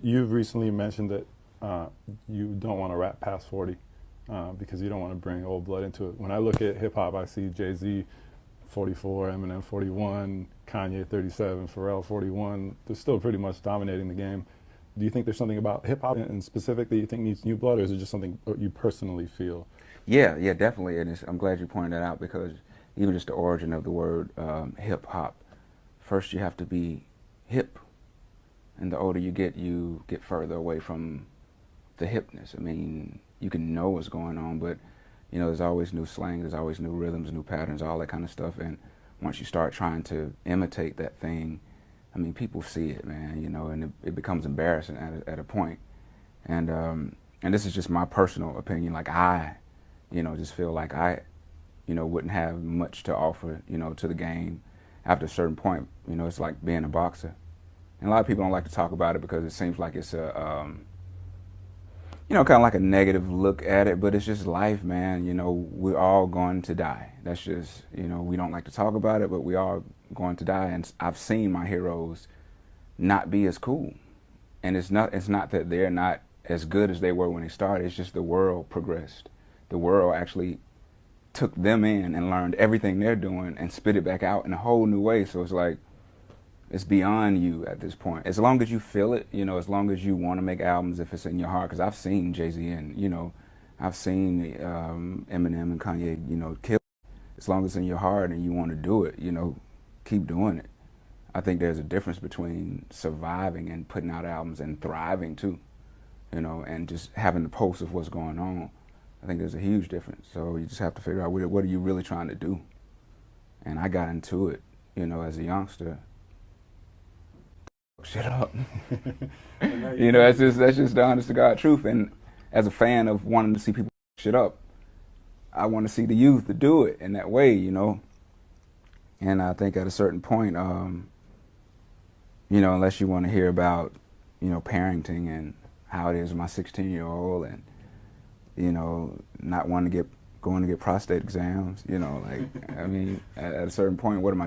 You've recently mentioned that you don't want to rap past 40 because you don't want to bring old blood into it. When I look at hip hop, I see Jay-Z 44, Eminem 41, Kanye 37, Pharrell 41. They're still pretty much dominating the game. Do you think there's something about hip hop in specific that you think needs new blood, or is it just something you personally feel? Yeah, yeah, definitely. And I'm glad you pointed that out because even just the origin of the word hip hop, first you have to be hip. And the older you get further away from the hipness. I mean, you can know what's going on, but you know, there's always new slang, there's always new rhythms, new patterns, all that kind of stuff. And once you start trying to imitate that thing, I mean, people see it, man, you know, and it becomes embarrassing at a point. And this is just my personal opinion. Like you know, just feel like you know, wouldn't have much to offer, you know, to the game after a certain point. You know, it's like being a boxer. And a lot of people don't like to talk about it because it seems like it's you know, kind of like a negative look at it, but it's just life, man. You know, we're all going to die. That's just, you know, we don't like to talk about it, but we are going to die. And I've seen my heroes not be as cool. And it's not that they're not as good as they were when they started. It's just the world progressed. The world actually took them in and learned everything they're doing and spit it back out in a whole new way. So it's like, it's beyond you at this point. As long as you feel it, you know, as long as you want to make albums, if it's in your heart. Because I've seen Jay-Z and, you know, I've seen Eminem and Kanye, you know, kill. As long as it's in your heart and you want to do it, you know, keep doing it. I think there's a difference between surviving and putting out albums and thriving too, you know, and just having the pulse of what's going on. I think there's a huge difference. So you just have to figure out what are you really trying to do. And I got into it, you know, as a youngster. Shut up. You know, that's just the honest to God truth. And as a fan of wanting to see people shit up, I want to see the youth to do it in that way, you know. And I think at a certain point, you know, unless you want to hear about, you know, parenting and how it is with my 16-year-old and, you know, not wanting to going to get prostate exams, you know, like, I mean, at a certain point, what am I